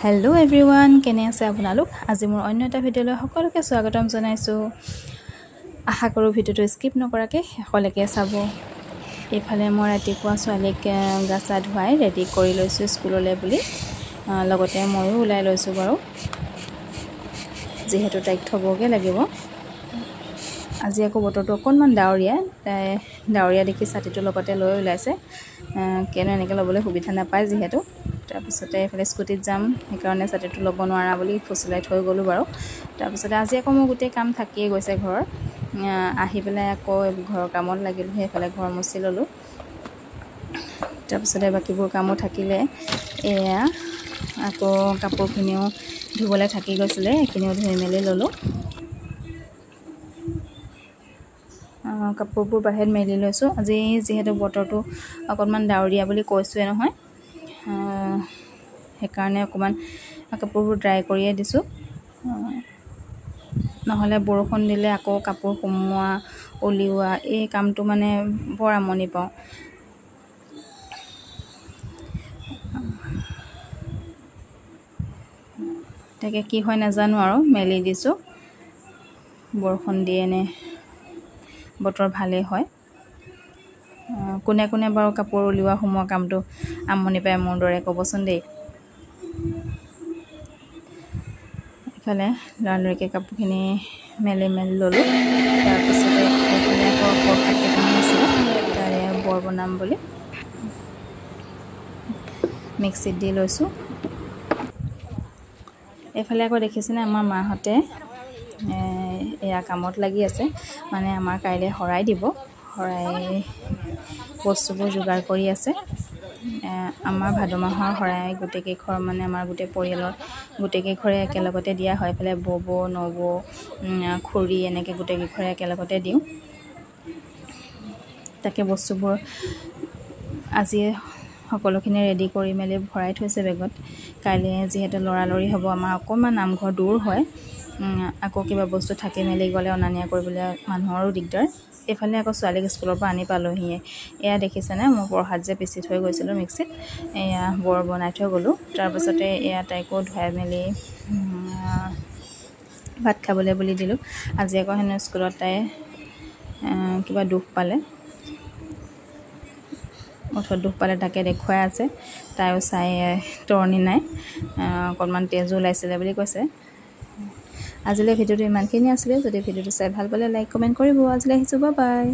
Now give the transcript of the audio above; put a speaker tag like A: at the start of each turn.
A: hello everyone केने আছে আপোনালোক আজি মোৰ অন্য এটা ভিডিঅলৈ সকলোকে স্বাগতম জনাইছো আশা কৰো ভিডিঅটো স্কিপ নকৰাকে শেষলৈকে চাব এফালে মই ৰাতিপুৱা ছোৱালীক গাছা ধুৱাই ৰেডি কৰি লৈছো স্কুললৈ বুলি লগতে ময়ো ওলাই লৈছো বাৰু যেহেতু তাইক থবগে লাগিব আজি আকৌ বতৰটো অকনমান ডাৱৰীয়া দেখি ছাতিটো লগতে লৈ ওলাইছে কেনে এনেকৈ ল'বলৈ সুবিধা নাপায় যেহেতু তাৰপিছতে এফালে স্কুটিত যাম সেইকাৰণে ছাতিটো ল'ব নোৱাৰা বুলি ফচলাই থৈ গ'লো বাৰু তাৰপিছতে আজি আকৌ মোৰ গোটেই কাম থাকিয়ে গৈছে ঘৰৰ আহি পেলাই আকৌ ঘৰৰ কামত লাগিলো সেইফালে ঘৰ মুচি ল'লো তাৰপিছতে বাকিবোৰ কামো থাকিলে এয়া আকৌ কাপোৰখিনিও ধুবলৈ থাকি গৈছিলে এইখিনিও ধুই মেলি ল'লো কাপোৰবোৰ বাহিৰত মেলি লৈছো আজি যেহেতু বতৰটো অকনমান ডাৱৰীয়া বুলি কৈছোৱে নহয় সেইকাৰণে অকমান কাপোৰবোৰ ড্ৰাই কৰিয়ে দিছো নহলে বৰষুণ দিলে আকৌ কাপোৰ সুমুৱা উলিওৱা এই কামটো মানে বৰ আমনি পাওঁ তাকে কি হয় নাজানো আৰু মেলি দিছো বৰষুণ দিয়ে নে বতৰ ভালে হয় কোনে কোনে বাৰু কাপোৰ উলিওৱা সুমুৱা কামটো আমনি পায় মোৰ দৰে ক'বচোন দেই ইফালে লৰালৰিকে কাপোৰখিনি মেলি ল'লো তাৰপিছতে এইফালে আকৌ পৰখাতখিনি আছিলে তাৰে বৰ বনাম বুলি মিক্সিত দি লৈছো এইফালে আকৌ দেখিছেনে আমাৰ মাহঁতে এয়া কামত লাগি আছে মানে আমাৰ কাইলৈ হৰাই দিব হৰাই বস্তুবোৰ যোগাৰ কৰি আছে আমাৰ ভাদ মাহৰ হৰাই গোটেই ঘৰ মানে আমাৰ গোটেই পৰিয়ালৰ গোটেই ঘৰে একেলগতে দিয়া হয় ফলে বব নব খুৰী এনেকৈ গোটেই ঘৰে একেলগতে দিওঁ তাকে বস্তুবোৰ আজি সকলোখিনি ৰেডি কৰি মেলি ভৰাই থৈছে বেগত কাইলৈ যেহেতু লৰালৰি হ'ব আমাৰ অকণমান নামঘৰ দূৰ হয় আকৌ কিবা বস্তু থাকি মেলি গ'লে অনানিয়া কৰিবলৈ মানুহৰো দিগদাৰ এইফালে আকৌ ছোৱালীক স্কুলৰ পৰা আনি পালোহিয়ে এয়া দেখিছেনে মই প্ৰসাদ যে পিচি থৈ গৈছিলোঁ মিক্সিত এয়া বৰ বনাই থৈ গ'লোঁ তাৰপিছতে এয়া তাইকো ধুৱাই মেলি ভাত খাবলৈ বুলি দিলোঁ আজি আকৌ হেনো স্কুলত তাই কিবা দুখ পালে তাকে দেখুৱাই আছে তাইও চাই তৰণি নাই অকণমান তেজো ওলাইছিলে বুলি কৈছে আজিলৈ ভিডিঅ'টো ইমানখিনি আছিলে যদি ভিডিঅ'টো চাই ভাল পালে লাইক কমেণ্ট কৰিব আজিলৈ আহিছোঁ বাই বাই